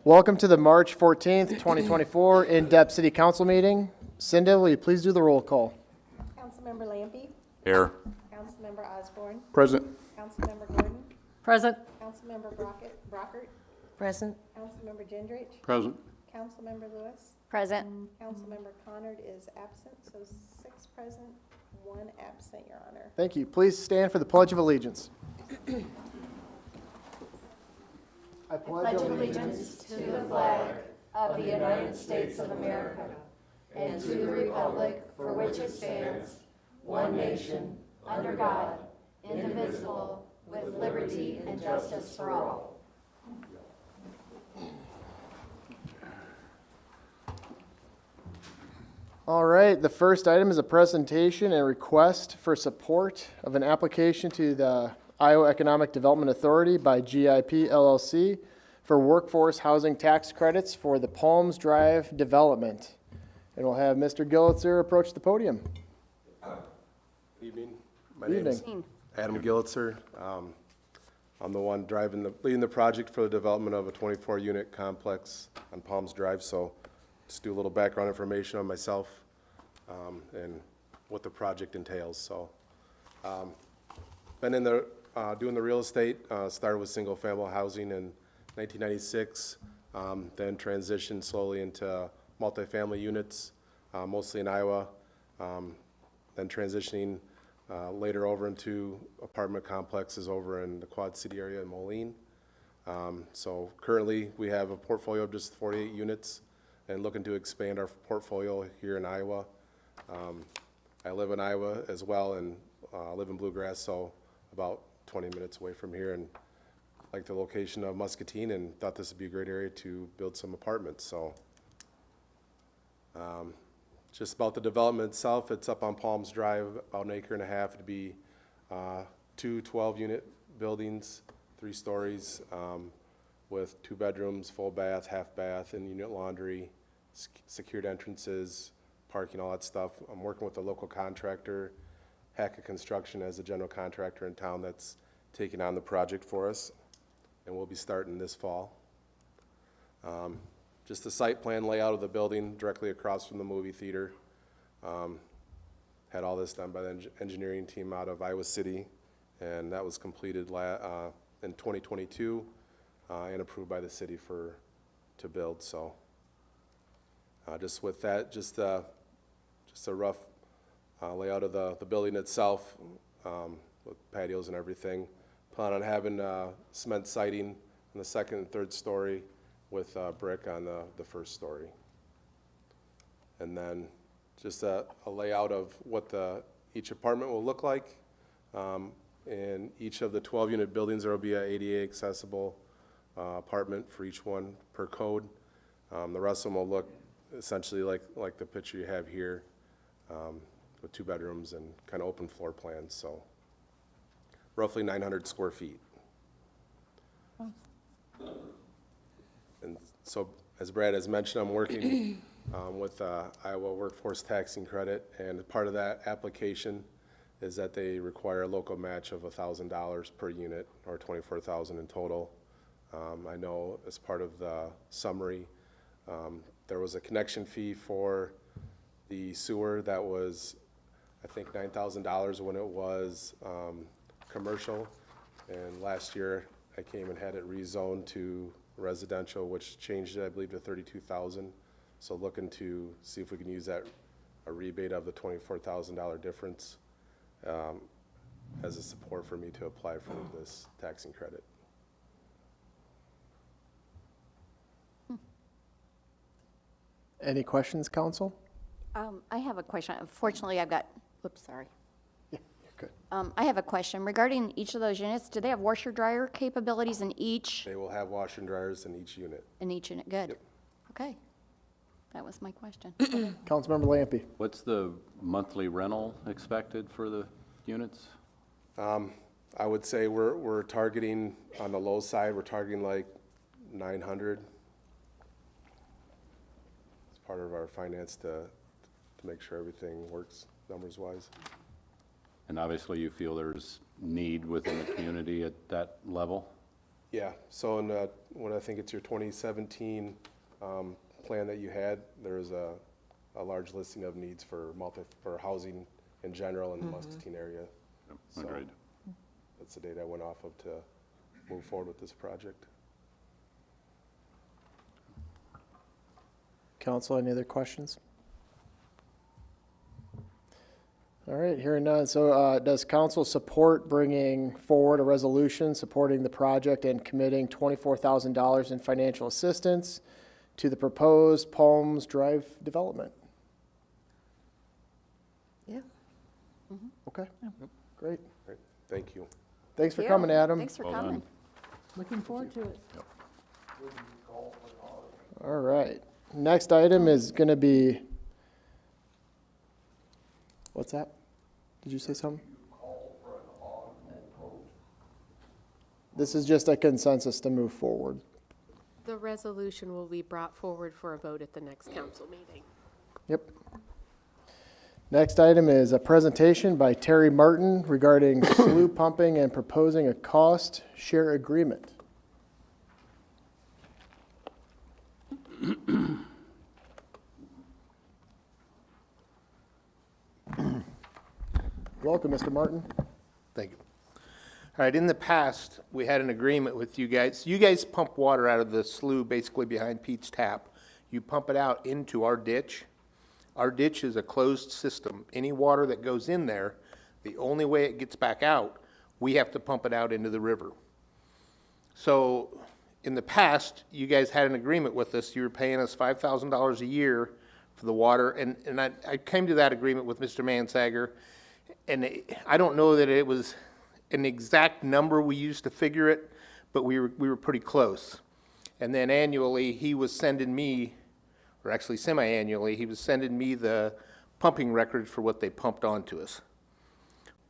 Welcome to the March 14th, 2024 in-depth City Council meeting. Cinda, will you please do the roll call? Councilmember Lampy. Here. Councilmember Osborne. Present. Councilmember Gordon. Present. Councilmember Brockert. Present. Councilmember Gendrich. Present. Councilmember Lewis. Present. Councilmember Conard is absent, so 6 present, 1 absent, Your Honor. Thank you. Please stand for the Pledge of Allegiance. I Pledge allegiance to the flag of the United States of America and to the republic for which it stands, one nation, under God, indivisible, with liberty and justice for all. All right, the first item is a presentation and request for support of an application to the Iowa Economic Development Authority by GIP LLC for workforce housing tax credits for the Palms Drive development. And we'll have Mr. Gillitzer approach the podium. Good evening. My Good name is evening. Adam Gillitzer. I'm the one leading the project for the development of a 24-unit complex on Palms Drive. So just do a little background information on myself and what the project entails. So been in the doing the real estate, started with single-family housing in 1996, then transitioned slowly into multifamily units, mostly in Iowa, then transitioning later over into apartment complexes over in the Quad City area in Moline. So currently we have a portfolio of just 48 units and looking to expand our portfolio here in Iowa. I live in Iowa as well and live in Bluegrass, so about 20 minutes away from here, and like the location of Muscatine and thought this would be a great area to build some apartments. So just about the development itself, it's up on Palms Drive, about 1.5 acres to be 2 12-unit buildings, 3 stories, with 2 bedrooms, full bath, half bath, and unit laundry, secured entrances, parking, all that stuff. I'm working with a local contractor, Hackett Construction, as a general contractor in town that's taking on the project for us, and we'll be starting this fall. Just the site plan layout of the building directly across from the movie theater. Had all this done by the engineering team out of Iowa City, and that was completed in 2022 and approved by the city to build. So just with that, just a rough layout of the building itself, with patios and everything. Plan on having cement siding in the 2nd and 3rd story with brick on the 1st story. And then just a layout of what each apartment will look like. In each of the 12-unit buildings, there will be a ADA accessible apartment for each one per code. The rest of them will look essentially like the picture you have here, with 2 bedrooms and kind of open floor plans. So roughly 900 square feet. And so, as Brad has mentioned, I'm working with Iowa Workforce Taxing Credit, and part of that application is that they require a local match of $1,000 per unit, or $24,000 in total. I know as part of the summary, there was a connection fee for the sewer that was, I think, $9,000 when it was commercial, and last year I came and had it rezoned to residential, which changed it, I believe, to $32,000. So looking to see if we can use that a rebate of the $24,000 difference as a support for me to apply for this taxing credit. Any questions, council? I have a question. Unfortunately, sorry. Yeah, you're good. I have a question regarding each of those units. Do they have washer dryer capabilities in each? They will have washer and dryers in each unit. In each unit, good. Yep. Okay. That was my question. Councilmember Lampy. What's the monthly rental expected for the units? I would say we're targeting, on the low side, we're targeting like 900. It's part of our finance to make sure everything works numbers-wise. And obviously you feel there's need within the community at that level? Yeah, so in, when I think it's your 2017 plan that you had, there's a large listing of needs for for housing in general in the Muscatine area. So Agreed. that's the date I went off of to move forward with this project. Council, any other questions? All right, hearing none. So does council support bringing forward a resolution supporting the project and committing $24,000 in financial assistance to the proposed Palms Drive development? Yeah. Okay, great. Right, thank you. Thanks for coming, Adam. Thanks for Well coming. done. Looking forward to it. All right. Next item is going to be, what's that? Did you say something? This is just a consensus to move forward. The resolution will be brought forward for a vote at the next council meeting. Yep. Next item is a presentation by Terry Martin regarding slough pumping and proposing a cost share agreement. Welcome, Mr. Martin. Thank you. All right, in the past, we had an agreement with you guys. You guys pump water out of the slough basically behind Pete's Tap. You pump it out into our ditch. Our ditch is a closed system. Any water that goes in there, the only way it gets back out, we have to pump it out into the river. So in the past, you guys had an agreement with us. You were paying us $5,000 a year for the water. And I came to that agreement with Mr. Mansager. And I don't know that it was an exact number we used to figure it, but we were pretty close. And then annually, he was sending me, or actually semi-annually, he was sending me the pumping records for what they pumped onto us.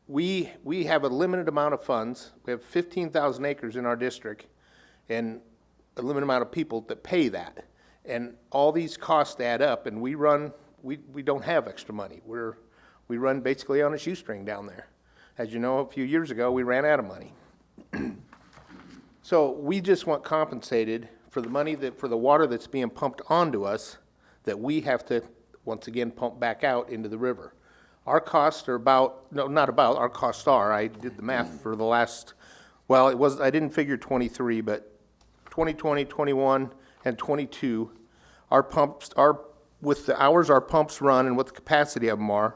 We have a limited amount of funds. We have 15,000 acres in our district and a limited amount of people that pay that. And all these costs add up, and we don't have extra money. We run basically on a shoestring down there. As you know, a few years ago, we ran out of money. So we just want compensated for the money for the water that's being pumped onto us that we have to, once again, pump back out into the river. Our costs are our costs are, I did the math for the last, well, I didn't figure 23, but 2020, 21, and 22, with the hours our pumps run and what the capacity of them are,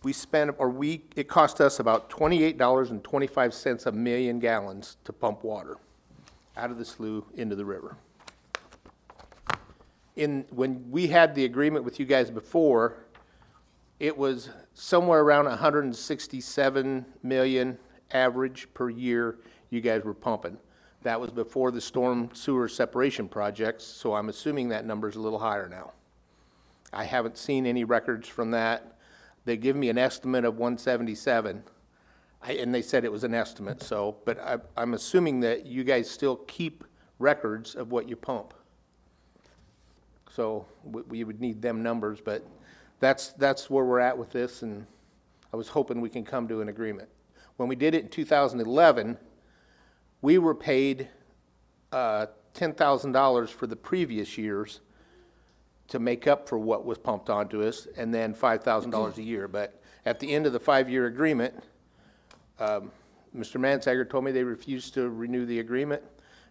it cost us about $28.25 a million gallons to pump water out of the slough into the river. When we had the agreement with you guys before, it was somewhere around 167 million average per year you guys were pumping. That was before the storm sewer separation projects, so I'm assuming that number's a little higher now. I haven't seen any records from that. They give me an estimate of 177, and they said it was an estimate, but I'm assuming that you guys still keep records of what you pump. So we would need them numbers, but that's where we're at with this, and I was hoping we can come to an agreement. When we did it in 2011, we were paid $10,000 for the previous years to make up for what was pumped onto us, and then $5,000 a year. But at the end of the 5-year agreement, Mr. Mansager told me they refused to renew the agreement,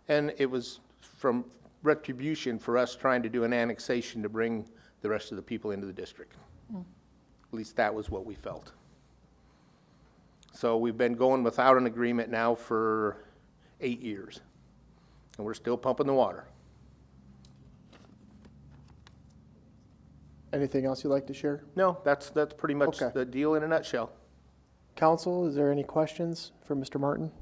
and it was from retribution for us trying to do an annexation to bring the rest of the people into the district. At least that was what we felt. So we've been going without an agreement now for 8 years, and we're still pumping the water. Anything else you'd like to share? No, that's pretty much Okay. the deal in a nutshell. Council, is there any questions for Mr. Martin?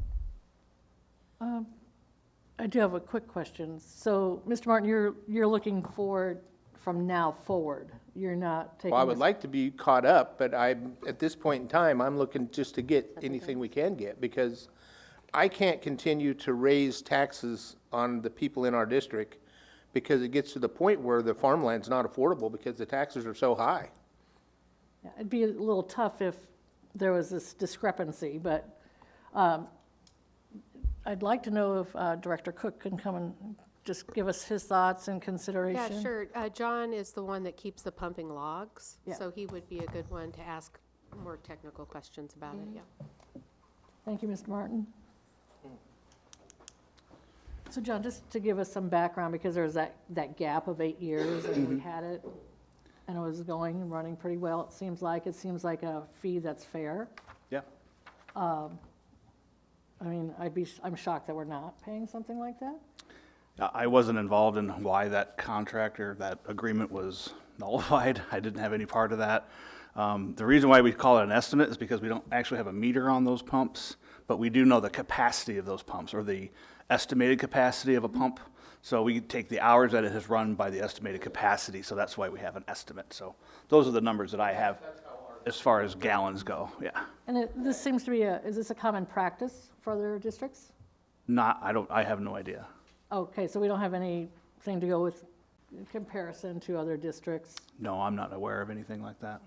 I do have a quick question. So, Mr. Martin, you're looking forward from now forward. You're not taking. Well, I would this- like to be caught up, but at this point in time, I'm looking just to get anything we can get, because I can't continue to raise taxes on the people in our district, because it gets to the point where the farmland's not affordable because the taxes are so high. Yeah, it'd be a little tough if there was this discrepancy, but I I'd like to know if Director Cook can come and just give us his thoughts and consideration. Yeah, sure. John is the one that keeps the pumping logs, Yeah. so he would be a good one to ask more technical questions about it, yeah. Thank you, Mr. Martin. So John, just to give us some background, because there was that gap of 8 years, and we had it, and it was going and running pretty well, it seems like a fee that's fair. Yeah. I mean, I'm shocked that we're not paying something like that. I wasn't involved in why that contract or that agreement was nullified. I didn't have any part of that. The reason why we call it an estimate is because we don't actually have a meter on those pumps, but we do know the capacity of those pumps, or the estimated capacity of a pump. So we take the hours that it has run by the estimated capacity, so that's why we have an estimate. So those are the numbers that I have as far as gallons go, yeah. And this seems to be is this a common practice for other districts? I have no idea. Okay, so we don't have anything to go with in comparison to other districts? No, I'm not aware of anything like that.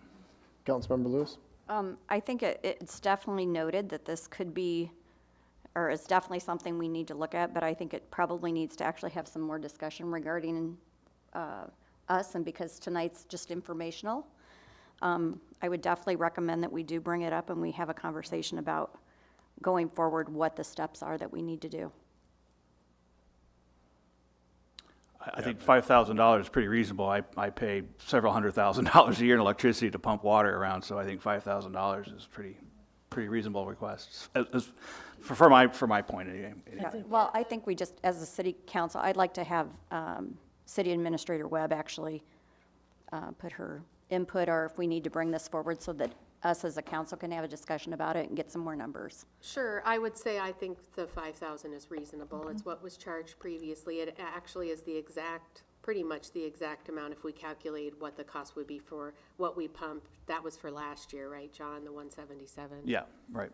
Councilmember Lewis? I think it's definitely noted that this could be, or it's definitely something we need to look at, but I think it probably needs to actually have some more discussion regarding us, and because tonight's just informational, I would definitely recommend that we do bring it up and we have a conversation about going forward, what the steps are that we need to do. I think $5,000 is pretty reasonable. I pay several $100,000 a year in electricity to pump water around, so I think $5,000 is pretty reasonable request, for my point anyway. Yeah, well, I think we just, as a city council, I'd like to have City Administrator Webb actually put her input, or if we need to bring this forward so that us as a council can have a discussion about it and get some more numbers. Sure, I would say I think the 5,000 is reasonable. It's what was charged previously. It actually is pretty much the exact amount if we calculate what the cost would be for what we pumped. That was for last year, right, John, the 177? Yeah, right.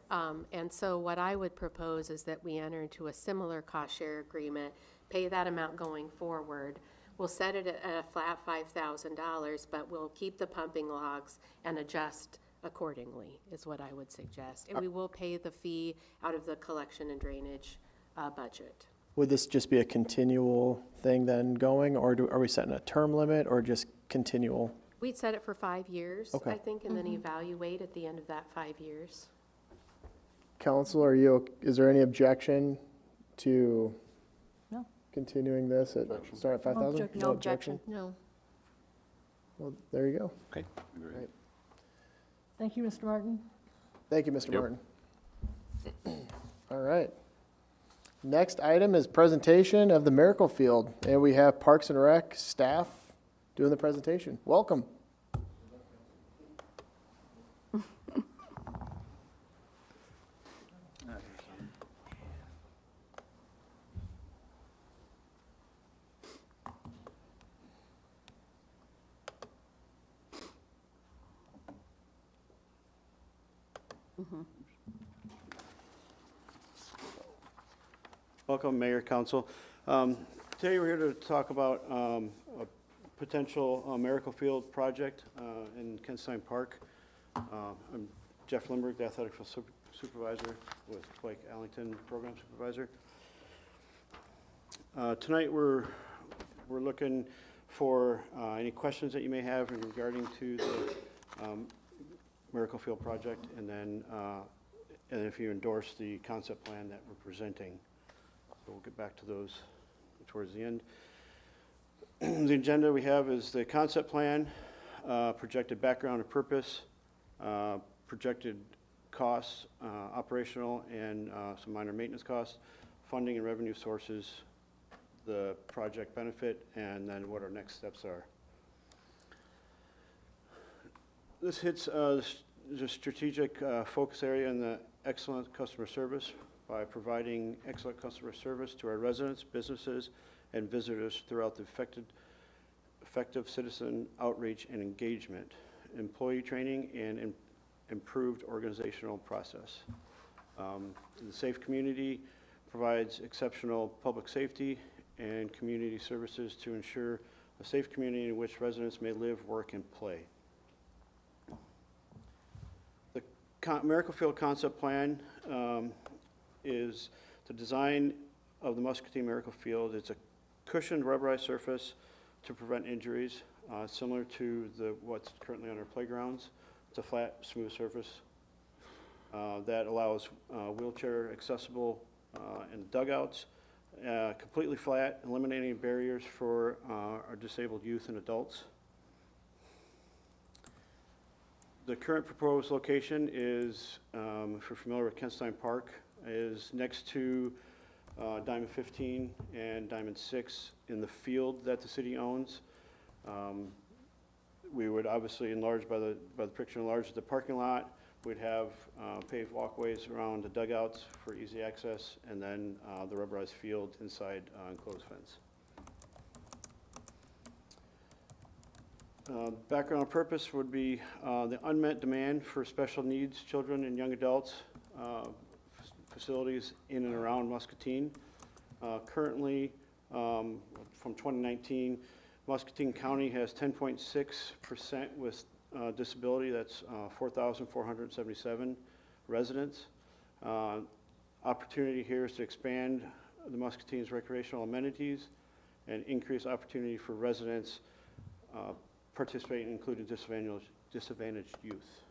And so what I would propose is that we enter into a similar cost share agreement, pay that amount going forward. We'll set it at a flat $5,000, but we'll keep the pumping logs and adjust accordingly, is what I would suggest. And we will pay the fee out of the collection and drainage budget. Would this just be a continual thing then going, or are we setting a term limit, or just continual? We'd set it for 5 years, Okay. I think, and then evaluate at the end of that 5 years. Council, is there any objection to No. continuing this at, start at 5,000? objection. No objection. No. Well, there you go. Okay. Right. Thank you, Mr. Martin. Thank you, Mr. Yep. Martin. All right. Next item is presentation of the Miracle Field, and we have Parks and Rec staff doing the presentation. Welcome. Welcome, Mayor, Council. Today we're here to talk about a potential Miracle Field project in Kensstein Park. I'm Jeff Lindbergh, the athletic supervisor with Blake Allington, program supervisor. Tonight we're looking for any questions that you may have regarding to the Miracle Field project, and then and if you endorse the concept plan that we're presenting. So we'll get back to those towards the end. The agenda we have is the concept plan, projected background and purpose, projected costs, operational and some minor maintenance costs, funding and revenue sources, the project benefit, and then what our next steps are. This hits the strategic focus area in the excellent customer service by providing excellent customer service to our residents, businesses, and visitors throughout the effective citizen outreach and engagement, employee training, and improved organizational process. The safe community provides exceptional public safety and community services to ensure a safe community in which residents may live, work, and play. The Miracle Field concept plan is The design of the Muscatine Miracle Field, it's a cushioned rubberized surface to prevent injuries, similar to what's currently on our playgrounds. It's a flat, smooth surface that allows wheelchair accessible in dugouts, completely flat, eliminating barriers for our disabled youth and adults. The current proposed location is, if you're familiar with Kentstein Park, is next to Diamond 15 and Diamond 6 in the field that the city owns. We would obviously enlarge, by the picture, enlarge the parking lot. We'd have paved walkways around the dugouts for easy access, and then the rubberized field inside enclosed fence. Background and purpose would be the unmet demand for special needs children and young adults facilities in and around Muscatine. Currently, from 2019, Muscatine County has 10.6% with disability. That's 4,477 residents. Opportunity here is to expand the Muscatine's recreational amenities and increase opportunity for residents participate in including disadvantaged youth.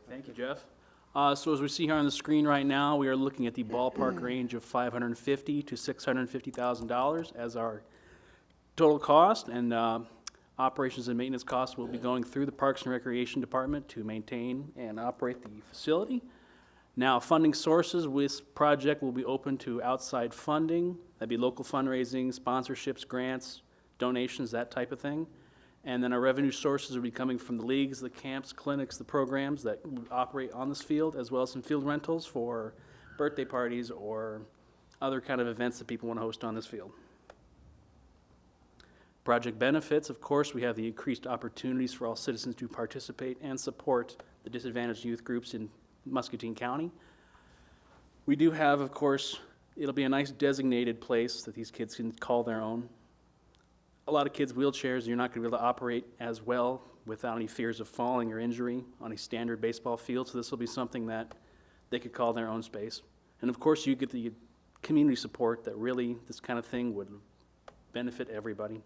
Thank you, Jeff. So as we see here on the screen right now, we are looking at the ballpark range of $550,000 to $650,000 as our total cost, and operations and maintenance costs will be going through the Parks and Recreation Department to maintain and operate the facility. Now, funding sources, this project will be open to outside funding. That'd be local fundraising, sponsorships, grants, donations, that type of thing. And then our revenue sources will be coming from the leagues, the camps, clinics, the programs that operate on this field, as well as some field rentals for birthday parties or other kind of events that people want to host on this field. Project benefits, of course, we have the increased opportunities for all citizens to participate and support the disadvantaged youth groups in Muscatine County. We do have, of course, it'll be a nice designated place that these kids can call their own. A lot of kids' wheelchairs, you're not going to be able to operate as well without any fears of falling or injury on a standard baseball field, so this will be something that they could call their own space. And of course, you get the community support that really this kind of thing would benefit everybody.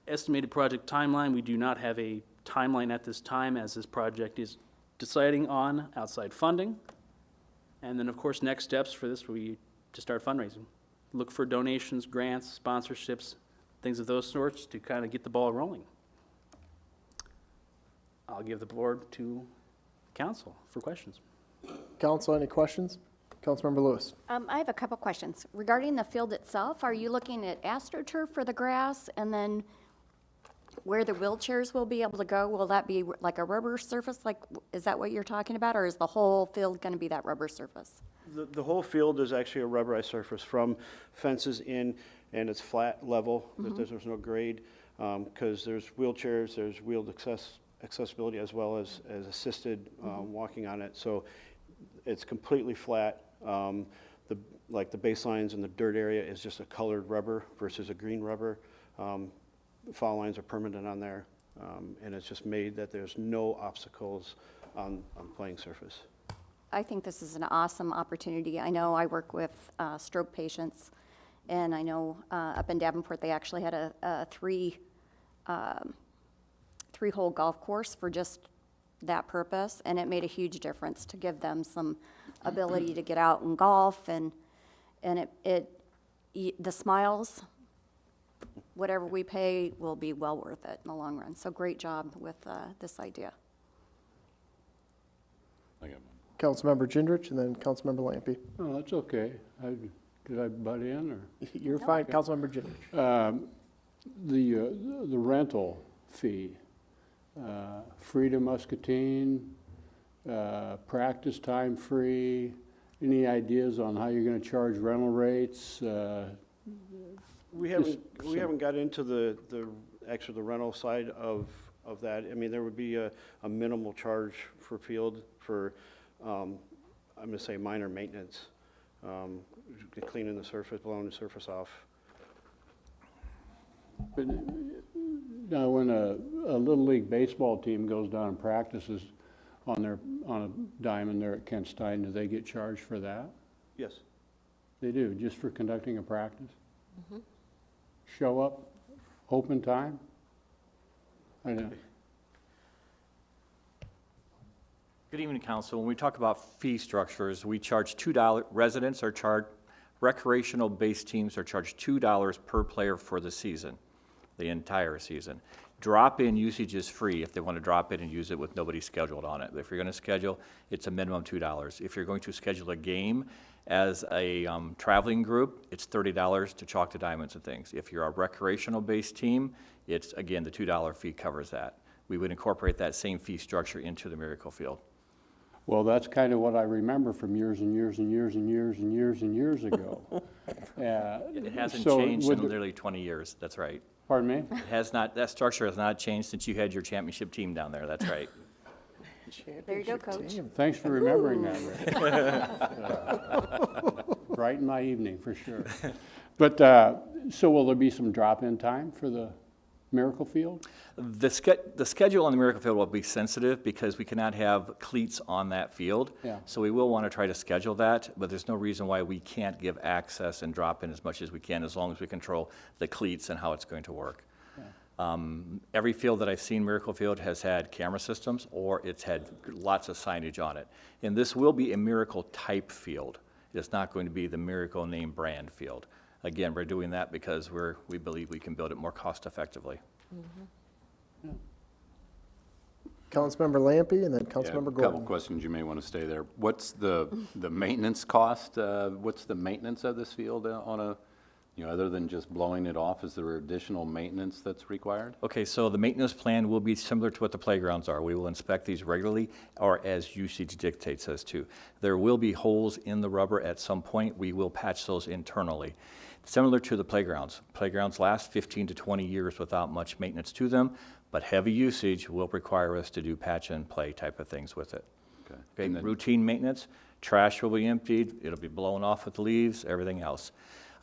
Estimated project timeline, we do not have a timeline at this time as this project is deciding on outside funding. And then, of course, next steps for this will be to start fundraising. Look for donations, grants, sponsorships, things of those sorts to kind of get the ball rolling. I'll give the board to council for questions. Council, any questions? Councilmember Lewis. I have a couple questions. Regarding the field itself, are you looking at AstroTurf for the grass, and then where the wheelchairs will be able to go, will that be like a rubber surface? Like, is that what you're talking about, or is the whole field going to be that rubber surface? The whole field is actually a rubberized surface from fences in, and it's flat level. There's no grade, because there's wheelchairs, there's wheeled accessibility as well as assisted walking on it. So it's completely flat. Like the baselines and the dirt area is just a colored rubber versus a green rubber. Foul lines are permanent on there, and it's just made that there's no obstacles on playing surface. I think this is an awesome opportunity. I know I work with stroke patients, and I know up in Davenport they actually had a three-hole golf course for just that purpose, and it made a huge difference to give them some ability to get out and golf, and the smiles, whatever we pay will be well worth it in the long run. So great job with this idea. Councilmember Gendrich, and then Councilmember Lampy. Oh, that's okay. Did I butt in, or? You're fine, Councilmember Gendrich. The rental fee, free to Muscatine, practice time free, any ideas on how you're gonna charge rental rates? We haven't got into the rental side of that. I mean, there would be a minimal charge for field for, I'm gonna say minor maintenance, cleaning the surface, blowing the surface off. But now, when a Little League baseball team goes down and practices on a diamond there at Kent Stein, do they get charged for that? Yes. They do, just for conducting a practice? Show up, open time? I know. Good evening, council. When we talk about fee structures, we charge $2, residents are charged, recreational-based teams are charged $2 per player for the season, the entire season. Drop-in usage is free if they want to drop in and use it with nobody scheduled on it. If you're going to schedule, it's a minimum $2. If you're going to schedule a game as a traveling group, it's $30 to chalk the diamonds and things. If you're a recreational-based team, it's, again, the $2 fee covers that. We would incorporate that same fee structure into the Miracle Field. Well, that's kind of what I remember from years and years and years and years and years and years ago. It hasn't So changed would in the- literally 20 years, that's right. Pardon me? It has not, that structure has not changed since you had your championship team down there, that's right. There you go, Coach. Thanks for remembering that, Rick. Brighten my evening, for sure. But, so will there be some drop-in time for the Miracle Field? The schedule on the Miracle Field will be sensitive because we cannot have cleats on that field. Yeah. So we will want to try to schedule that, but there's no reason why we can't give access and drop in as much as we can, as long as we control the cleats and how it's going to work. Every field that I've seen, Miracle Field, has had camera systems or it's had lots of signage on it. And this will be a Miracle type field. It's not going to be the Miracle name brand field. Again, we're doing that because we believe we can build it more cost effectively. Councilmember Lampy and then Yeah, Councilmember a couple Gordon. questions, you may want to stay there. What's the maintenance cost? What's the maintenance of this field on a, other than just blowing it off? Is there additional maintenance that's required? Okay, so the maintenance plan will be similar to what the playgrounds are. We will inspect these regularly, or as usage dictates us to. There will be holes in the rubber at some point. We will patch those internally. Similar to the playgrounds. Playgrounds last 15 to 20 years without much maintenance to them, but heavy usage will require us to do patch and play type of things with it. Okay, And then- routine maintenance, trash will be emptied, it'll be blown off with leaves, everything else.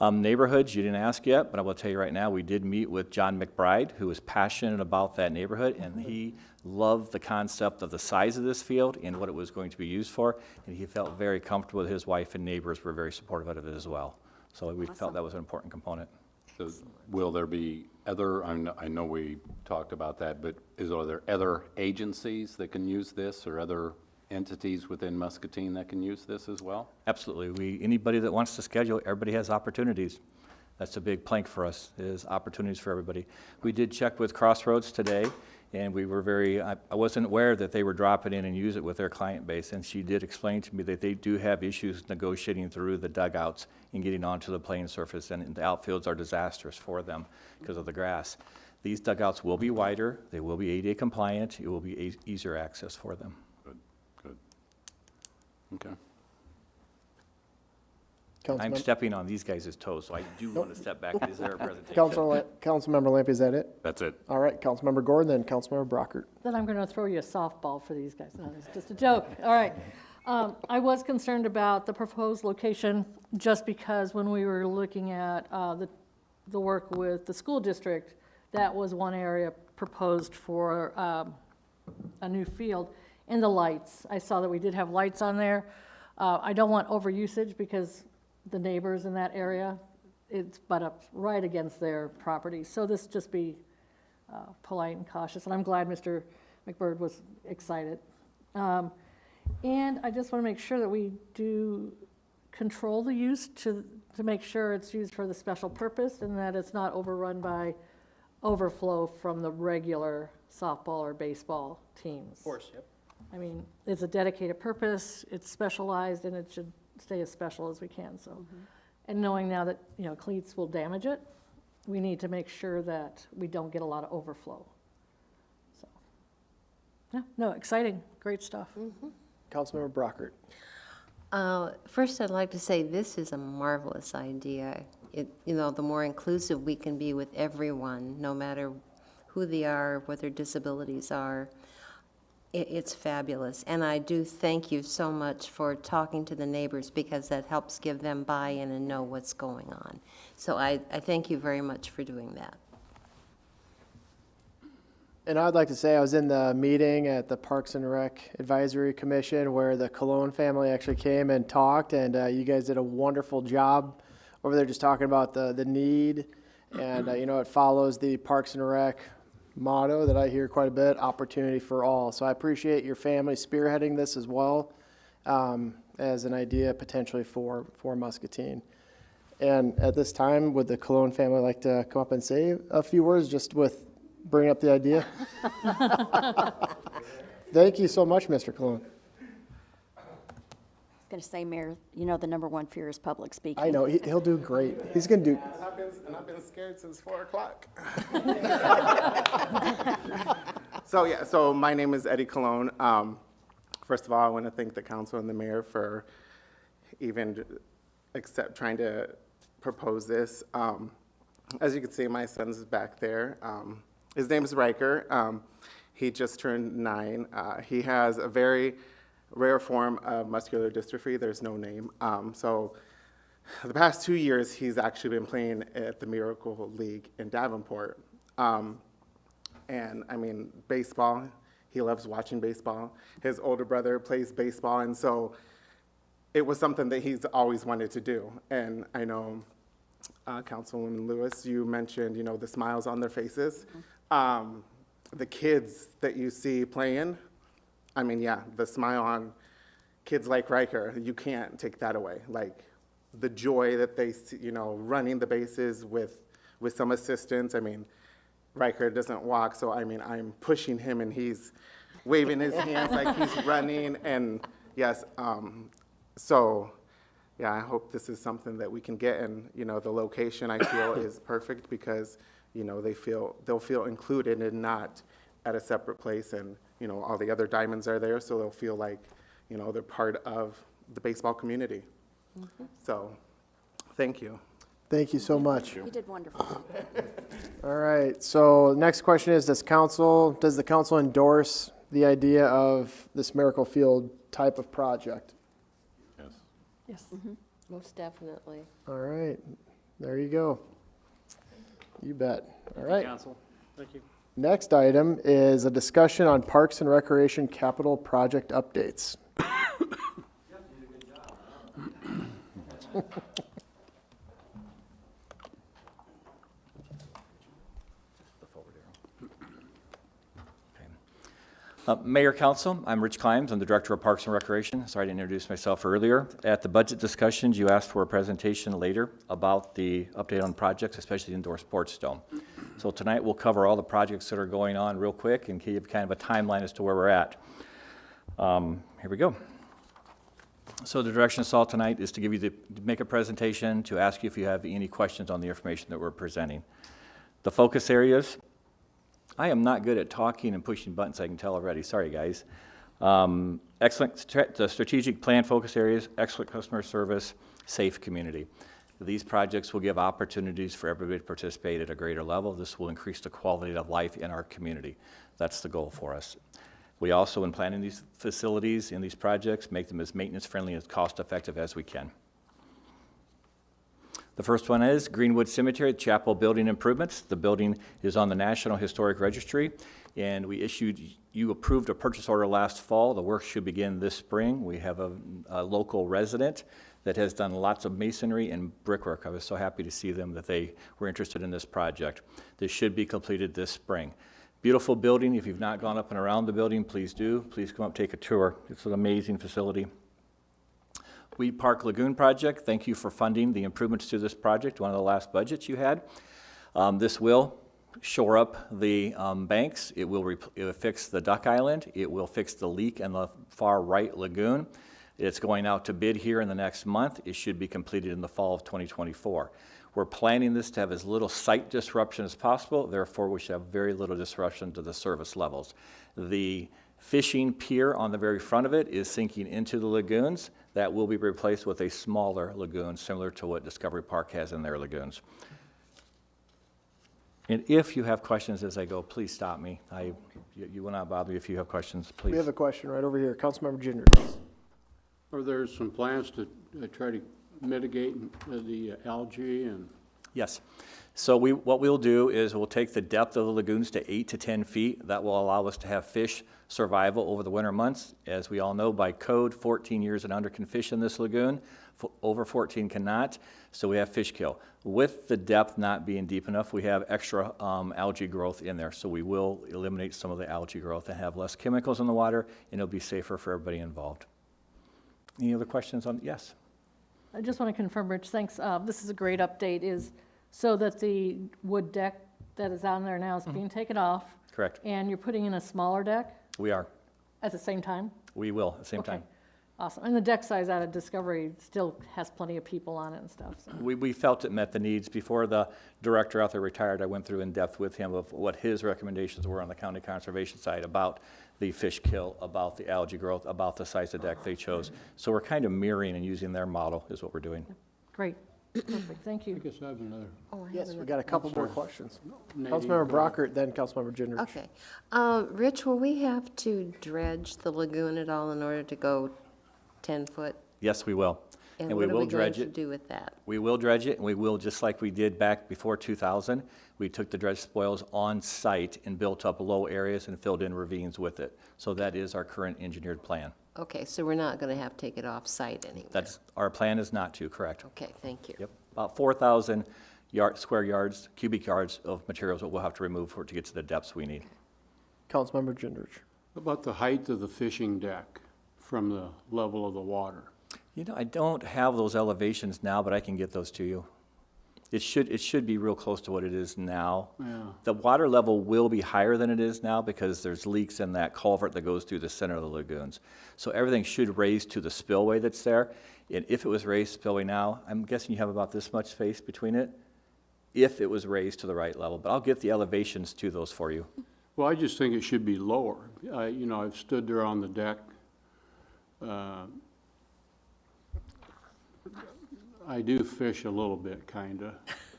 Neighborhoods, you didn't ask yet, but I will tell you right now, we did meet with John McBride, who was passionate about that neighborhood, and he loved the concept of the size of this field and what it was going to be used for, and he felt very comfortable. His wife and neighbors were very supportive of it as well. So we felt that was an important component. So will there be other, I know we talked about that, but are there other agencies that can use this or other entities within Muscatine that can use this as well? Absolutely. Anybody that wants to schedule, everybody has opportunities. That's a big plank for us, is opportunities for everybody. We did check with Crossroads today, and we were I wasn't aware that they were dropping in and use it with their client base, and she did explain to me that they do have issues negotiating through the dugouts and getting onto the playing surface, and the outfields are disastrous for them because of the grass. These dugouts will be wider, they will be ADA compliant, it will be easier access for them. Good. Okay. I'm Councilmember stepping on these guys' toes, so I do want to step back. Is there a presentation? Councilmember Lampy, is that it? That's it. All right, Councilmember Gordon, then Councilmember Brockert. Then I'm going to throw you a softball for these guys. No, it's just a joke. All right. I was concerned about the proposed location just because when we were looking at the work with the school district, that was one area proposed for a new field. And the lights. I saw that we did have lights on there. I don't want overusage because the neighbors in that area, it's butt up right against their property. So this just be polite and cautious, and I'm glad Mr. McBird was excited. And I just want to make sure that we do control the use to make sure it's used for the special purpose and that it's not overrun by overflow from the regular softball or baseball teams. Of course, yep. I mean, it's a dedicated purpose, it's specialized, and it should stay as special as we can, so. And knowing now that, cleats will damage it, we need to make sure that we don't get a lot of overflow. So, yeah, no, exciting, great stuff. Councilmember Brockert. First, I'd like to say this is a marvelous idea. The more inclusive we can be with everyone, no matter who they are, what their disabilities are, it's fabulous. And I do thank you so much for talking to the neighbors because that helps give them buy-in and know what's going on. So I thank you very much for doing that. And I'd like to say I was in the meeting at the Parks and Rec Advisory Commission where the Cologne family actually came and talked, and you guys did a wonderful job over there just talking about the need. And, you know, it follows the Parks and Rec motto that I hear quite a bit, opportunity for all. So I appreciate your family spearheading this as well as an idea potentially for Muscatine. And at this time, would the Cologne family like to come up and say a few words just with bring up the idea? Thank you so much, Mr. Cologne. I was going to say, Mayor, you know the number one fear is public speaking. I know, he'll do great. He's going to do. And I've been scared since 4 o'clock. So my name is Eddie Cologne. First of all, I want to thank the council and the mayor for even trying to propose this. As you can see, my son's back there. His name is Riker. He just turned 9. He has a very rare form of muscular dystrophy. There's no name. So the past 2 years, he's actually been playing at the Miracle League in Davenport. And I mean, baseball, he loves watching baseball. His older brother plays baseball, and so it was something that he's always wanted to do. And I know, Councilwoman Lewis, you mentioned, you know, the smiles on their faces. The kids that you see playing, I mean, yeah, the smile on kids like Riker, you can't take that away. Like, the joy that they see, you know, running the bases with some assistance. I mean, Riker doesn't walk, so I mean, I'm pushing him and he's waving his hands like he's running. And yes, so yeah, I hope this is something that we can get. And, you know, the location I feel is perfect because, you know, they'll feel included and not at a separate place. And, you know, all the other diamonds are there, so they'll feel like, you know, they're part of the baseball community. So, thank you. Thank you so much. You did wonderful. All right, so next question is, does the council endorse the idea of this Miracle Field type of project? Yes. Yes. Most definitely. All right, there you go. You bet. All right. Council. Thank you. Next item is a discussion on Parks and Recreation capital project updates. Mayor, Council, I'm Rich Kimes. I'm the Director of Parks and Recreation. Sorry I didn't introduce myself earlier. At the budget discussions, you asked for a presentation later about the update on projects, especially the indoor sports dome. So tonight we'll cover all the projects that are going on real quick and give kind of a timeline as to where we're at. Here we go. So the direction I saw tonight is to give you to make a presentation, to ask you if you have any questions on the information that we're presenting. The focus areas. I am not good at talking and pushing buttons, I can tell already. Sorry, guys. Excellent strategic plan focus areas, excellent customer service, safe community. These projects will give opportunities for everybody to participate at a greater level. This will increase the quality of life in our community. That's the goal for us. We also, in planning these facilities and these projects, make them as maintenance friendly and as cost effective as we can. The first one is Greenwood Cemetery Chapel building improvements. The building is on the National Historic Registry, and you approved a purchase order last fall. The work should begin this spring. We have a local resident that has done lots of masonry and brickwork. I was so happy to see them that they were interested in this project. This should be completed this spring. Beautiful building. If you've not gone up and around the building, please do. Please come up, take a tour. It's an amazing facility. Weed Park Lagoon Project, thank you for funding the improvements to this project, one of the last budgets you had. This will shore up the banks. It will fix the duck island. It will fix the leak in the far right lagoon. It's going out to bid here in the next month. It should be completed in the fall of 2024. We're planning this to have as little site disruption as possible. Therefore, we should have very little disruption to the service levels. The fishing pier on the very front of it is sinking into the lagoons. That will be replaced with a smaller lagoon, similar to what Discovery Park has in their lagoons. And if you have questions as I go, please stop me. You will not bother me if you have questions, please. We have a question right over here. Councilmember Ginger. Are there some plans to try to mitigate the algae and? Yes. So what we'll do is we'll take the depth of the lagoons to 8 to 10 feet. That will allow us to have fish survival over the winter months. As we all know, by code, 14 years and under can fish in this lagoon. Over 14 cannot, so we have fish kill. With the depth not being deep enough, we have extra algae growth in there. So we will eliminate some of the algae growth and have less chemicals in the water, and it'll be safer for everybody involved. Any other questions on, yes? I just want to confirm, Rich, thanks. This is a great update, is so that the wood deck that is on there now is being taken off. Correct. And you're putting in a smaller deck We are. at the same time? We will, at the same Okay. time. Awesome. And the deck size out of Discovery still has plenty of people on it and stuff, so. We felt it met the needs. Before the director out there retired, I went through in depth with him of what his recommendations were on the county conservation side about the fish kill, about the algae growth, about the size of deck they chose. So we're kind of mirroring and using their model is what we're doing. Great. Perfect. Thank I you. guess I have another. Yes, we got a couple more questions. Nadine, Councilmember go ahead. Brockert, then Councilmember Gendrich. Okay. Rich, will we have to dredge the lagoon at all in order to go 10 foot? Yes, we will. And we what are will we going dredge to it. do with that? We will dredge it, and we will, just like we did back before 2000, we took the dredge spoils on site and built up low areas and filled in ravines with it. So that is our current engineered plan. Okay, so we're not going to have to take it off-site anywhere? That's, our plan is not to, correct? Okay, thank you. Yep, about 4,000 cubic yards of materials that we'll have to remove for it to get to the depths we need. Councilmember Gendrich. About the height of the fishing deck from the level of the water. You know, I don't have those elevations now, but I can get those to you. It should be real close to what it is now. Yeah. The water level will be higher than it is now because there's leaks in that culvert that goes through the center of the lagoons. So everything should raise to the spillway that's there. And if it was raised spillway now, I'm guessing you have about this much space between it, if it was raised to the right level. But I'll get the elevations to those for you. Well, I just think it should be lower. You know, I've stood there on the deck. I do fish a little bit, kinda,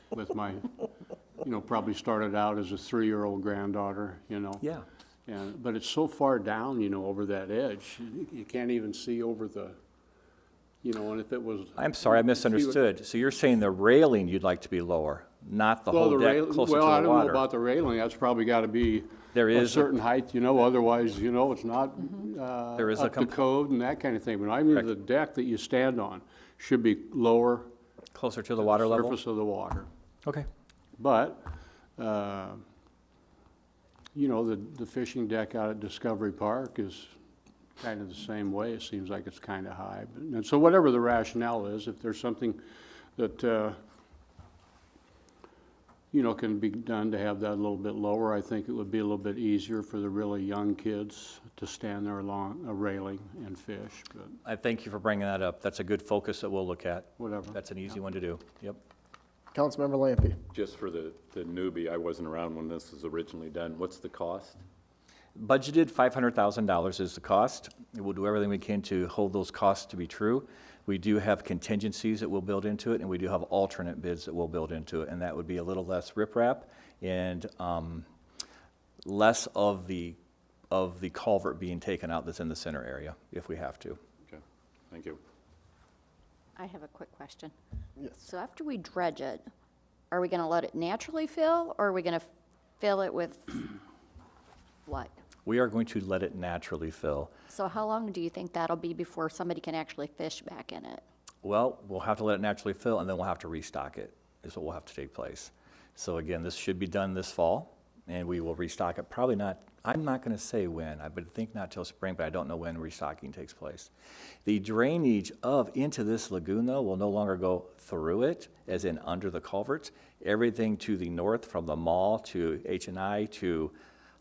with my, you know, probably started out as a 3-year-old granddaughter, you know. Yeah. But it's so far down, you know, over that edge, you can't even see over the, you know, and if it was. I'm sorry, I misunderstood. So you're saying the railing you'd like to be lower, not the whole deck closer to the Well, I don't know water? about the railing, that's probably gotta be There a is a- certain height, you know, otherwise, you know, it's not, There is a up to code and that kind of thing. But I mean, the deck that you stand on should be lower. Closer to the water level? Surface of the water. Okay. But, you know, the fishing deck out at Discovery Park is kind of the same way. It seems like it's kind of high. And so whatever the rationale is, if there's something that, you know, can be done to have that a little bit lower, I think it would be a little bit easier for the really young kids to stand there along a railing and fish, but I thank you for bringing that up. That's a good focus that we'll look at. whatever. That's an easy one to do. Yep. Councilmember Lampy. Just for the newbie, I wasn't around when this was originally done. What's the cost? Budgeted $500,000 is the cost. We'll do everything we can to hold those costs to be true. We do have contingencies that we'll build into it, and we do have alternate bids that we'll build into it, and that would be a little less riprap and less of the culvert being taken out that's in the center area, if we have to. Okay, thank you. I have a quick question. Yes. So after we dredge it, are we going to let it naturally fill, or are we going to fill it with what? We are going to let it naturally fill. So how long do you think that'll be before somebody can actually fish back in it? Well, we'll have to let it naturally fill, and then we'll have to restock it, is what will have to take place. So again, this should be done this fall, and we will restock it. Probably not, I'm not going to say when. I would think not till spring, but I don't know when restocking takes place. The drainage into this lagoon, though, will no longer go through it, as in under the culverts. Everything to the north, from the mall to H&I to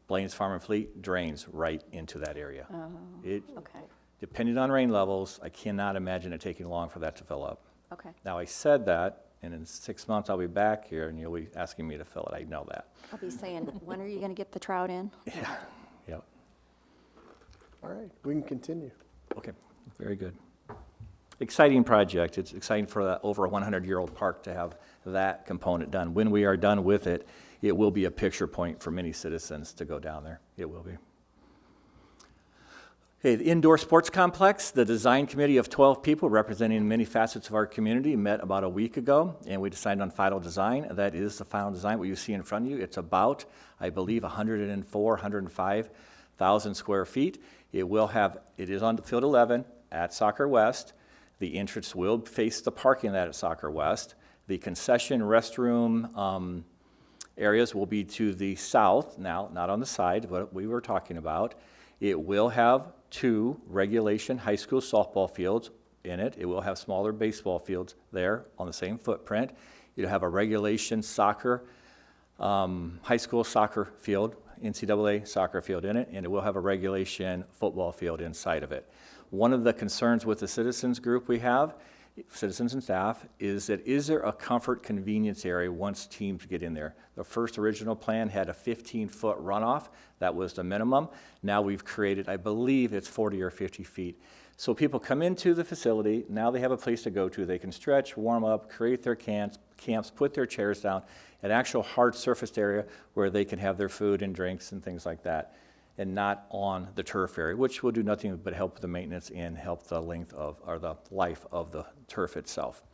Blaine's Farm and Fleet, drains right into that area. Okay, Depending on rain levels, I cannot imagine it taking long for that to fill up. okay. Now, I said that, and in 6 months I'll be back here and you'll be asking me to fill it. I know that. I'll be saying, when are you going to get the trout in? Yep. All right, we can continue. Okay, very good. Exciting project. It's exciting for that over a 100-year-old park to have that component done. When we are done with it, it will be a picture point for many citizens to go down there. It will be. Okay, the indoor sports complex, the design committee of 12 people representing many facets of our community met about a week ago, and we decided on final design. That is the final design, what you see in front of you. It's about, I believe, 105,000 square feet. It is on Field 11 at Soccer West. The entrance will face the parking lot at Soccer West. The concession restroom areas will be to the south, now, not on the side, what we were talking about. It will have 2 regulation high school softball fields in it. It will have smaller baseball fields there on the same footprint. It'll have a regulation soccer, high school soccer field, NCAA soccer field in it, and it will have a regulation football field inside of it. One of the concerns with the citizens group we have, citizens and staff, is there a comfort convenience area once teams get in there? The first original plan had a 15-foot runoff. That was the minimum. Now we've created, I believe it's 40 or 50 feet. So people come into the facility, now they have a place to go to. They can stretch, warm up, create their camps, put their chairs down, an actual hard surfaced area where they can have their food and drinks and things like that, and not on the turf area, which will do nothing but help with the maintenance and help the length of, or the life of the turf itself.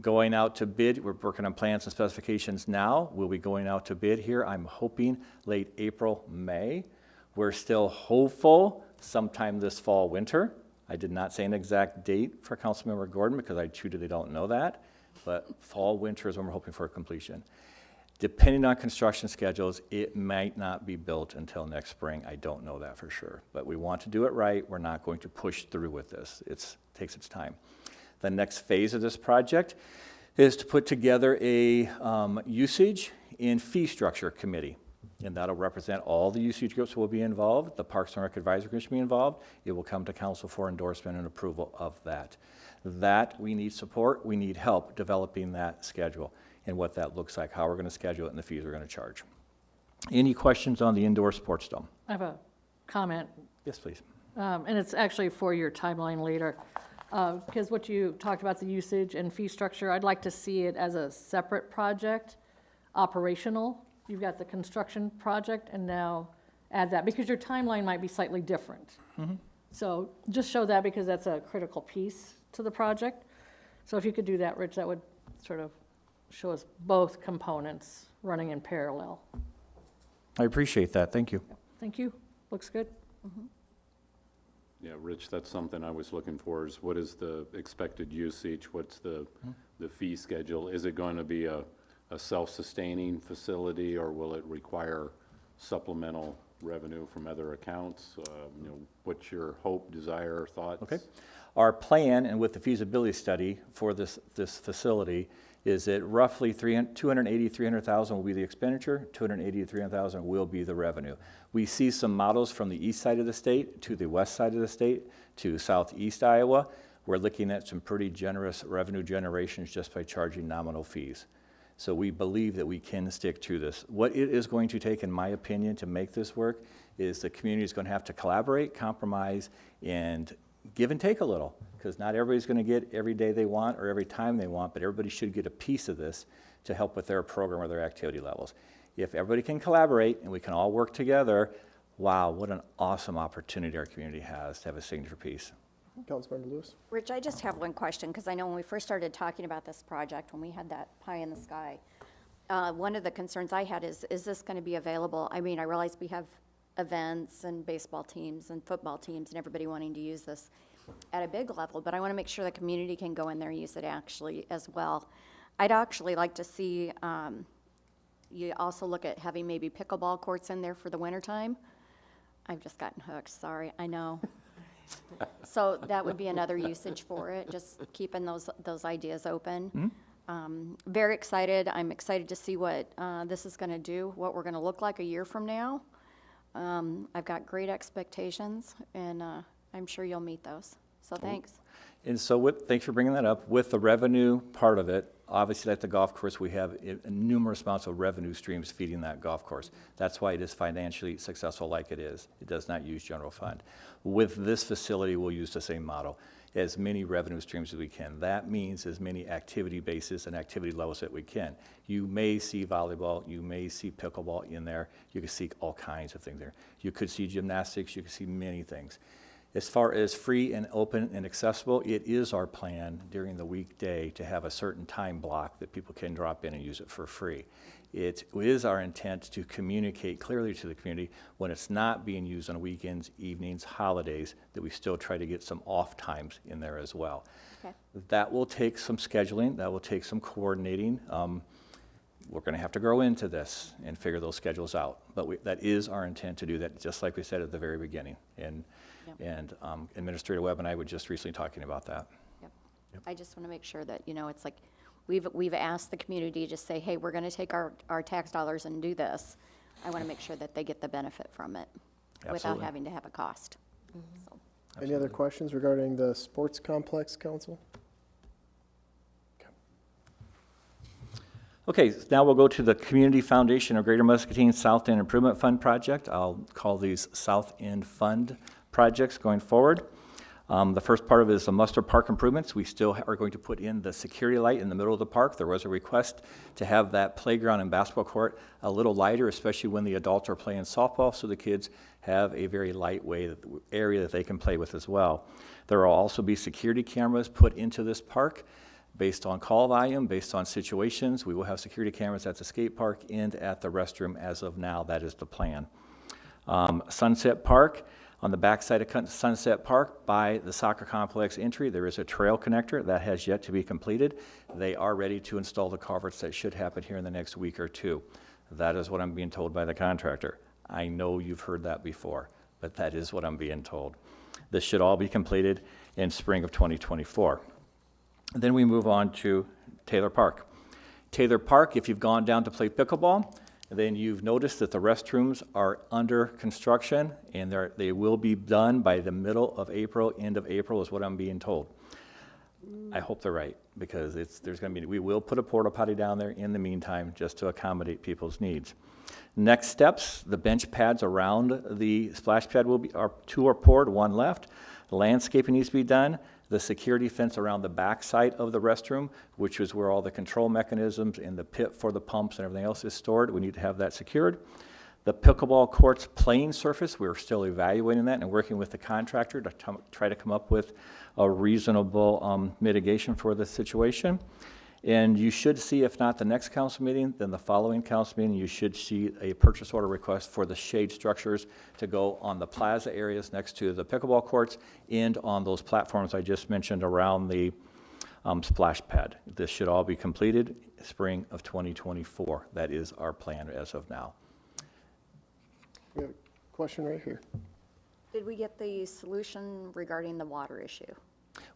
Going out to bid, we're working on plans and specifications now. We'll be going out to bid here, I'm hoping late April, May. We're still hopeful sometime this fall, winter. I did not say an exact date for Councilmember Gordon because I truly don't know that, but fall, winter is when we're hoping for completion. Depending on construction schedules, it might not be built until next spring. I don't know that for sure, but we want to do it right. We're not going to push through with this. It takes its time. The next phase of this project is to put together a usage and fee structure committee, and that'll represent all the usage groups will be involved. The Parks and Rec Advisory Commission will be involved. It will come to council for endorsement and approval of that. That we need support. We need help developing that schedule and what that looks like, how we're going to schedule it, and the fees we're going to charge. Any questions on the indoor sports dome? I have a comment, Yes, please. and it's actually for your timeline later. Because what you talked about, the usage and fee structure, I'd like to see it as a separate project, operational. You've got the construction project, and now add that, because your timeline might be slightly different. So just show that, because that's a critical piece to the project. So if you could do that, Rich, that would sort of show us both components running in parallel. I appreciate that. Thank you. Thank you. Looks good. Yeah, Rich, that's something I was looking for, is what is the expected usage? What's the fee schedule? Is it going to be a self-sustaining facility, or will it require supplemental revenue from other accounts? What's your hope, desire, thoughts? Okay. Our plan, and with the feasibility study for this facility, is that roughly $300,000 will be the expenditure, $280,000 to $300,000 will be the revenue. We see some models from the east side of the state to the west side of the state to southeast Iowa. We're looking at some pretty generous revenue generations just by charging nominal fees. So we believe that we can stick to this. What it is going to take, in my opinion, to make this work is the community is going to have to collaborate, compromise, and give and take a little, because not everybody's going to get every day they want or every time they want, but everybody should get a piece of this to help with their program or their activity levels. If everybody can collaborate and we can all work together, wow, what an awesome opportunity our community has to have a signature piece. Councilmember Lewis? Rich, I just have one question, because I know when we first started talking about this project, when we had that pie in the sky, one of the concerns I had is this going to be available? I mean, I realize we have events and baseball teams and football teams and everybody wanting to use this at a big level, but I want to make sure the community can go in there and use it actually as well. I'd actually like to see you also look at having maybe pickleball courts in there for the wintertime. I've just gotten hooked, sorry, I know. So that would be another usage for it, just keeping those ideas open. Very excited. I'm excited to see what this is going to do, what we're going to look like a year from now. I've got great expectations, and I'm sure you'll meet those. So thanks. And so thanks for bringing that up. With the revenue part of it, obviously at the golf course, we have numerous amounts of revenue streams feeding that golf course. That's why it is financially successful like it is. It does not use general fund. With this facility, we'll use the same model. As many revenue streams as we can. That means as many activity bases and activity levels that we can. You may see volleyball, you may see pickleball in there, you can see all kinds of things there. You could see gymnastics, you could see many things. As far as free and open and accessible, it is our plan during the weekday to have a certain time block that people can drop in and use it for free. It is our intent to communicate clearly to the community when it's not being used on weekends, evenings, holidays, that we still try to get some off times in there as well. Okay. That will take some scheduling, that will take some coordinating. We're gonna have to grow into this and figure those schedules out. But that is our intent to do that, just like we said at the very beginning. And Administrator Webb and I were just recently talking about that. Yep. I just want to make sure that, it's like, we've asked the community to say, hey, we're going to take our tax dollars and do this. I want to make sure that they get the benefit from it without Absolutely. having to have a cost. So, Any other questions regarding the sports complex, council? Okay, now we'll go to the Community Foundation of Greater Muscatine South End Improvement Fund project. I'll call these South End Fund projects going forward. The first part of it is the Mustard Park improvements. We still are going to put in the security light in the middle of the park. There was a request to have that playground and basketball court a little lighter, especially when the adults are playing softball, so the kids have a very lightweight area that they can play with as well. There will also be security cameras put into this park based on call volume, based on situations. We will have security cameras at the skate park and at the restroom as of now. That is the plan. Sunset Park, on the backside of Sunset Park by the soccer complex entry, there is a trail connector that has yet to be completed. They are ready to install the culverts. That should happen here in the next week or two. That is what I'm being told by the contractor. I know you've heard that before, but that is what I'm being told. This should all be completed in spring of 2024. Then we move on to Taylor Park. Taylor Park, if you've gone down to play pickleball, then you've noticed that the restrooms are under construction, and they will be done by the middle of April, end of April is what I'm being told. I hope they're right, because we will put a porta potty down there in the meantime, just to accommodate people's needs. Next steps, the bench pads around the splash pad two are poured, one left. Landscaping needs to be done. The security fence around the backside of the restroom, which is where all the control mechanisms and the pit for the pumps and everything else is stored. We need to have that secured. The pickleball court's playing surface, we're still evaluating that and working with the contractor to try to come up with a reasonable mitigation for the situation. And you should see, if not the next council meeting, then the following council meeting, you should see a purchase order request for the shade structures to go on the plaza areas next to the pickleball courts and on those platforms I just mentioned around the splash pad. This should all be completed spring of 2024. That is our plan as of now. We have a question right here. did we get the solution regarding the water issue?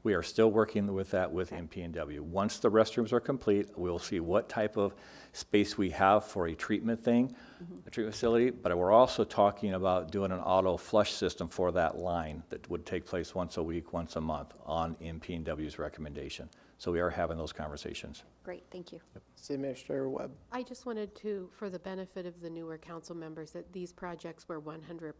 We are still working with that with MP&W. Once the restrooms are complete, we'll see what type of space we have for a treatment a treatment facility, but we're also talking about doing an auto flush system for that line that would take place once a week, once a month on MP&W's recommendation. So we are having those conversations. Great, thank you. City Administrator Webb. I just wanted to, for the benefit of the newer council members, that these projects were 100%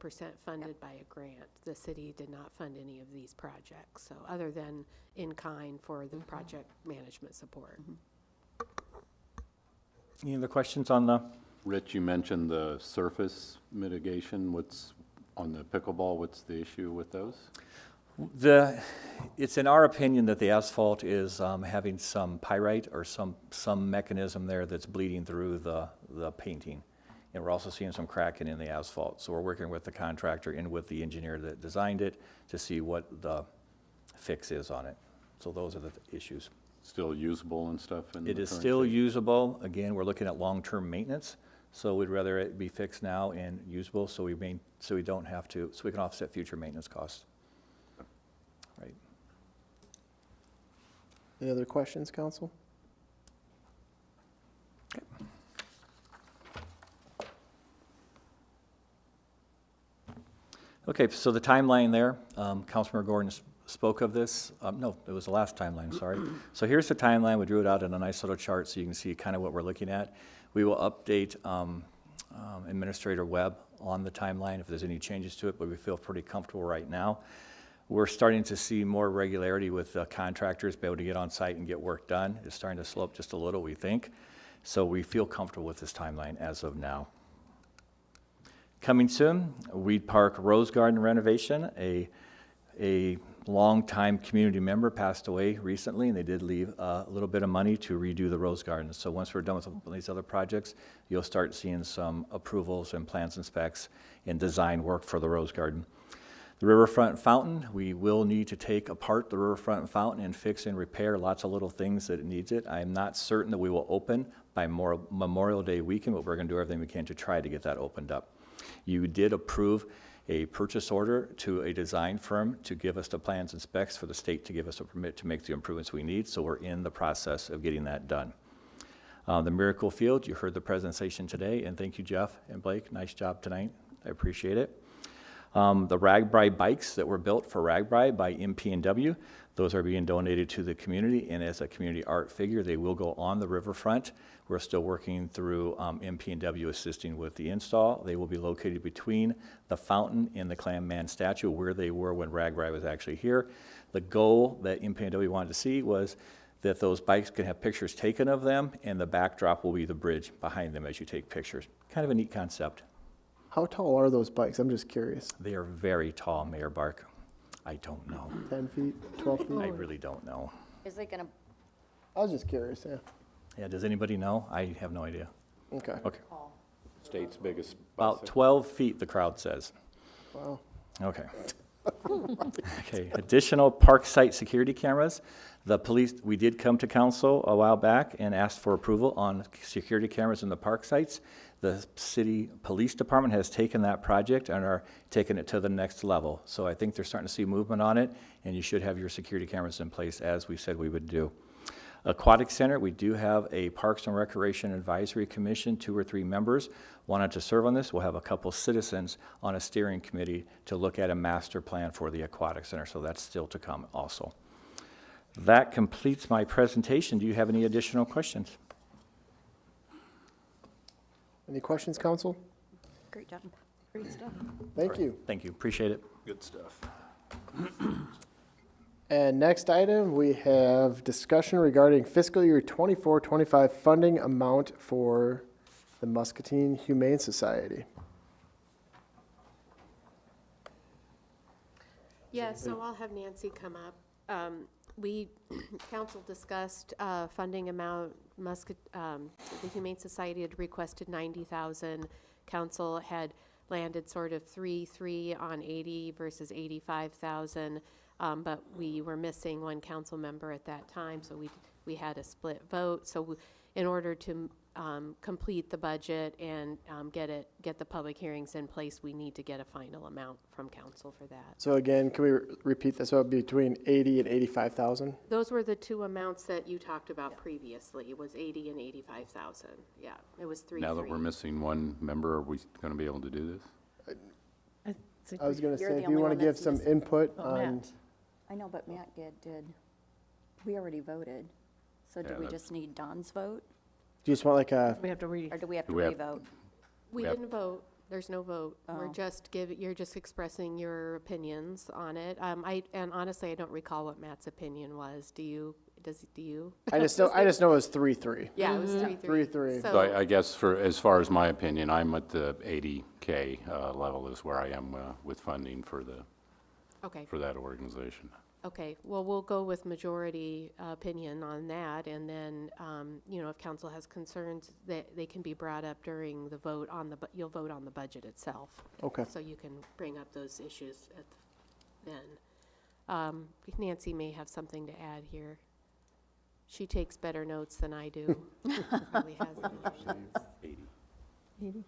funded by a grant. The city did not fund any of these projects, so other than in kind for the project management support. Any other questions on the? Rich, you mentioned the surface mitigation. What's on the pickleball? What's the issue with those? It's in our opinion that the asphalt is having some pyrite or some mechanism there that's bleeding through the painting. And we're also seeing some cracking in the asphalt. So we're working with the contractor and with the engineer that designed it to see what the fix is on it. So those are the issues. Still usable and stuff? It is still usable. Again, we're looking at long-term maintenance. So we'd rather it be fixed now and usable so we don't have to, so we can offset future maintenance costs. Right. Any other questions, council? Okay, so the timeline there, Councilmember Gordon spoke of this. No, it was the last timeline, sorry. So here's the timeline. We drew it out in a nice little chart so you can see kind of what we're looking at. We will update Administrator Webb on the timeline if there's any changes to it, but we feel pretty comfortable right now. We're starting to see more regularity with contractors be able to get on site and get work done. It's starting to slow up just a little, we think. So we feel comfortable with this timeline as of now. Coming soon, Weed Park Rose Garden renovation, a A longtime community member passed away recently, and they did leave a little bit of money to redo the rose garden. So once we're done with these other projects, you'll start seeing some approvals and plans and specs and design work for the rose garden. The riverfront fountain, we will need to take apart the riverfront fountain and fix and repair lots of little things that it needs it. I am not certain that we will open by Memorial Day weekend, but we're going to do everything we can to try to get that opened up. You did approve a purchase order to a design firm to give us the plans and specs for the state to give us a permit to make the improvements we need, so we're in the process of getting that done. The Miracle Field, you heard the presentation today, and thank you, Jeff and Blake. Nice job tonight. I appreciate it. The RAGBRAI bikes that were built for RAGBRAI by MP&W, those are being donated to the community, and as a community art figure, they will go on the riverfront. We're still working through MP&W assisting with the install. They will be located between the fountain and the Clam Man statue, where they were when RAGBRAI was actually here. The goal that MP&W wanted to see was that those bikes can have pictures taken of them, and the backdrop will be the bridge behind them as you take pictures. Kind of a neat concept. How tall are those bikes? I'm just curious. They are very tall, Mayor Bark. I don't know. 10 feet, 12 feet? I really don't know. Is it gonna, I was just curious, yeah. Yeah, does anybody know? I have no idea. Okay. Okay. State's biggest About bicycle. 12 feet, the crowd says. Wow. Okay. Okay, additional park site security cameras. The police, we did come to council a while back and asked for approval on security cameras in the park sites. The city police department has taken that project and are taking it to the next level. So I think they're starting to see movement on it, and you should have your security cameras in place as we said we would do. Aquatic Center, we do have a Parks and Recreation Advisory Commission, 2 or 3 members wanted to serve on this. We'll have a couple citizens on a steering committee to look at a master plan for the Aquatic Center, so that's still to come also. That completes my presentation. Do you have any additional questions? Any questions, council? great job. Great stuff. Thank you. Thank you, appreciate it. Good stuff. And next item, we have discussion regarding fiscal year 24-25 funding amount for the Muscatine Humane Society. Yeah, so I'll have Nancy come up. Council discussed funding amount, the Humane Society had requested 90,000. Council had landed sort of 3 on 80 versus 85,000. But we were missing one council member at that time, so we had a split vote. So in order to complete the budget and get the public hearings in place, we need to get a final amount from council for that. So again, can we repeat this? So it'd be between 80 and 85,000? Those were the 2 amounts that you talked about previously. It was 80 and 85,000. Yeah, it was 3. Now that we're missing one member, are we going to be able to do this? I was going to You're say, the if you only want one to give that's some missing. input Oh, on, Matt. I know, but Matt did, we already voted. So do Yeah, we that's- just need Don's vote, do you just want like a, We have to read. or do we have to Do we have- re-vote? We Yep. didn't vote. There's no vote. We're Oh. you're just expressing your opinions on it. And honestly, I don't recall what Matt's opinion was. Do you? I just know it was 3-3. Yeah, it was 3-3. 3-3. So I guess for, as far as my opinion, I'm at the 80K level is where I am with funding for Okay. for that organization. Okay, well, we'll go with majority opinion on that, and then, if council has concerns, they can be brought up during the vote you'll vote on the budget itself. Okay. So you can bring up those issues then. Nancy may have something to add here. She takes better notes than I do. Probably has it in her sheets. 80.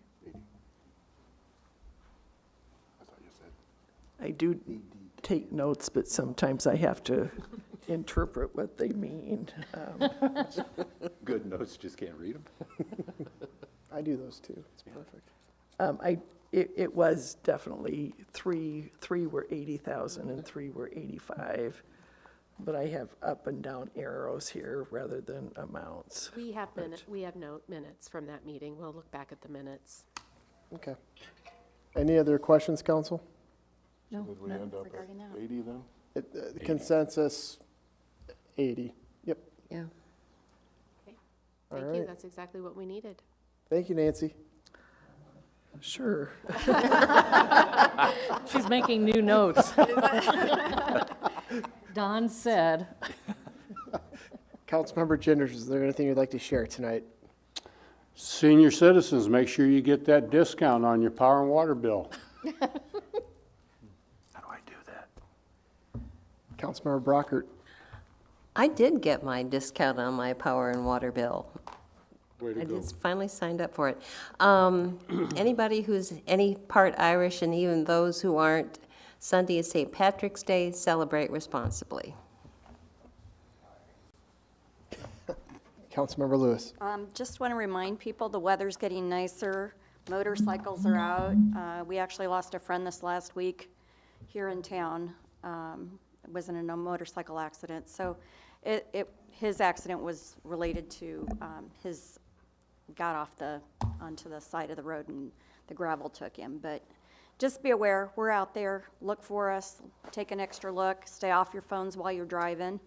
I do take notes, but sometimes I have to interpret what they mean. Good notes, just can't read them. I do those too. It's perfect. It was definitely three were 80,000 and 3 were 85. But I have up and down arrows here rather than amounts. We have minutes from that meeting. We'll look back at the minutes. Okay. Any other questions, council? No, Did we no. end up Regarding at that. 80 then? Consensus, 80. Yep. Yeah. Okay. All Thank you. right. That's exactly what we needed. Thank you, Nancy. Sure. She's making new notes. Don said, Councilmember Genders, is there anything you'd like to share tonight? Senior citizens, make sure you get that discount on your power and water bill. How do I do that? Councilmember Brockert. I did get my discount on my power and water bill. Way to I go. just finally signed up for it. Anybody who's any part Irish, and even those who aren't, Sunday is St. Patrick's Day, celebrate responsibly. Councilmember Lewis. Just want to remind people, the weather's getting nicer, motorcycles are out. We actually lost a friend this last week here in town. It wasn't in a motorcycle accident, so his accident was related to got onto the side of the road and the gravel took him. But just be aware, we're out there, look for us, take an extra look, stay off your phones while you're driving.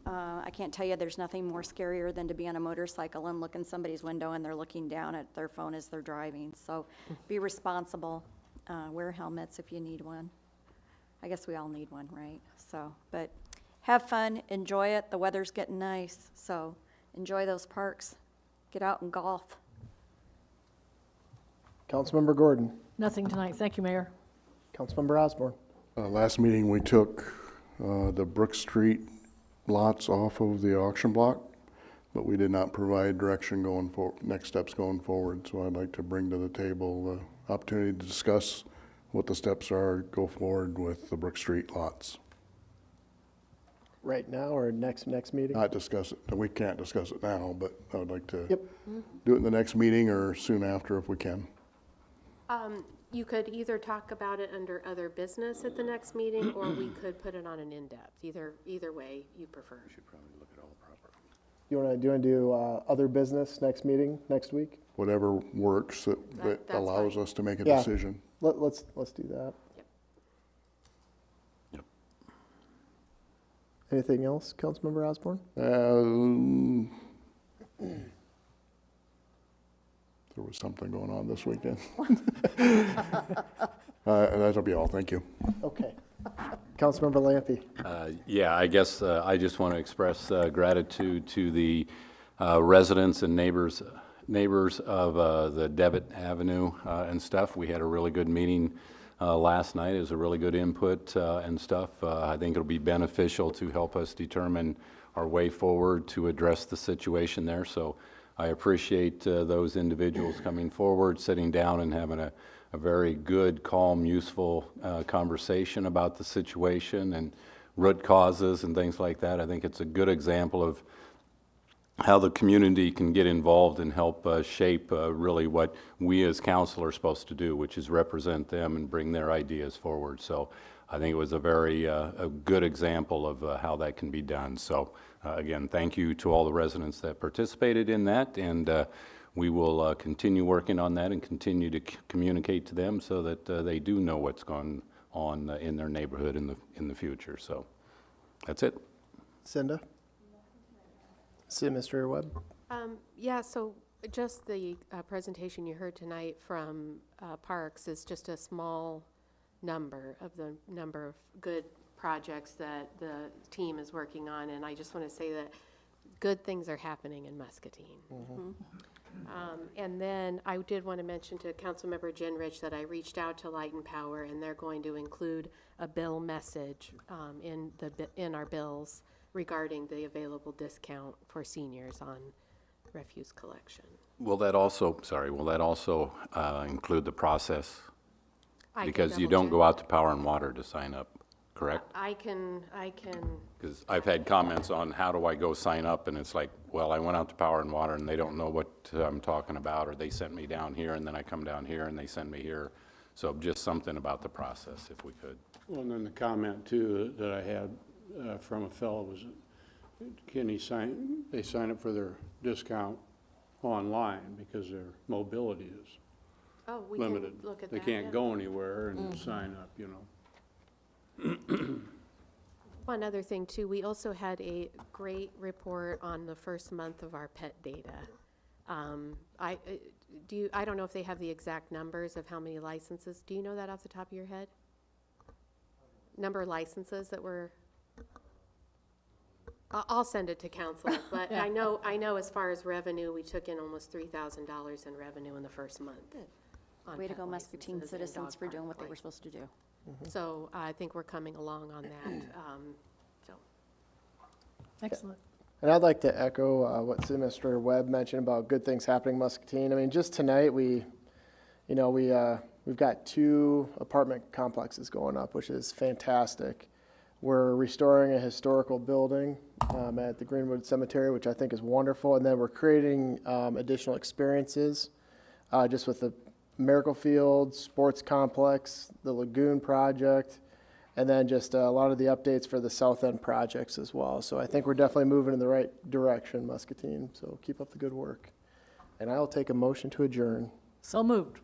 I can't tell you there's nothing more scarier than to be on a motorcycle and look in somebody's window and they're looking down at their phone as they're driving. So be responsible, wear helmets if you need one. I guess we all need one, right? So, but have fun, enjoy it. The weather's getting nice, so enjoy those parks. Get out and golf. Councilmember Gordon. nothing tonight. Thank you, Mayor. Councilmember Osborne. Last meeting, we took the Brook Street lots off of the auction block, but we did not provide direction going next steps going forward. So I'd like to bring to the table the opportunity to discuss what the steps are, go forward with the Brook Street lots. Right now or next meeting? Not discuss it, we can't discuss it now, but I would like to Yep. do it in the next meeting or soon after if we can. You could either talk about it under other business at the next meeting, or we could put it on an in-depth, either way you prefer. Do you want to do other business next meeting, next week? Whatever works that That's allows fine. us to make a Yeah. decision. Let's do that. Yep. Yep. Anything else, Councilmember Osborne? There was something going on this weekend. That'll be all, thank you. Okay. Councilmember Lampy. Yeah, I guess I just want to express gratitude to the residents and neighbors of the Devitt Avenue and stuff. We had a really good meeting last night. It was a really good input and stuff. I think it'll be beneficial to help us determine our way forward to address the situation there. So I appreciate those individuals coming forward, sitting down and having a very good, calm, useful conversation about the situation and root causes and things like that. I think it's a good example of how the community can get involved and help shape really what we as council are supposed to do, which is represent them and bring their ideas forward. So I think it was a very a good example of how that can be done. So again, thank you to all the residents that participated in that, and we will continue working on that and continue to communicate to them so that they do know what's going on in their neighborhood in the future. So that's it. Cinda? City Administrator Webb? Yeah, so just the presentation you heard tonight from Parks is just a small number of the number of good projects that the team is working on, and I just want to say that good things are happening in Muscatine. And then I did want to mention to Councilmember Ginrich that I reached out to Light and Power, and they're going to include a bill message in our bills regarding the available discount for seniors on refuse collection. Will that also include the process? Because you don't go out to Power and Water to sign up, correct? I can. Because I've had comments on how do I go sign up, and it's like, well, I went out to Power and Water and they don't know what I'm talking about, or they sent me down here and then I come down here and they send me here. So just something about the process, if we could. Well, and then the comment too that I had from a fellow was, they sign up for their discount online because their mobility is Oh, we limited. can look at They that. can't yeah. go anywhere and sign up, you know. One other thing too, we also had a great report on the first month of our pet data. I don't know if they have the exact numbers of how many licenses. Do you know that off the top of your head? Number of licenses that were? I'll send it to council, but I know as far as revenue, we took in almost $3,000 in revenue in the first month. on Way to pet go, Muscatine licenses and citizens, dog for doing park what they were licenses. supposed to do. So I think we're coming along on that, so. Excellent. And I'd like to echo what City Administrator Webb mentioned about good things happening in Muscatine. I mean, just tonight, we've got 2 apartment complexes going up, which is fantastic. We're restoring a historical building at the Greenwood Cemetery, which I think is wonderful. And then we're creating additional experiences just with the Miracle Field Sports Complex, the Lagoon Project, and then just a lot of the updates for the South End projects as well. So I think we're definitely moving in the right direction, Muscatine. So keep up the good work. And I'll take a motion to adjourn. So moved.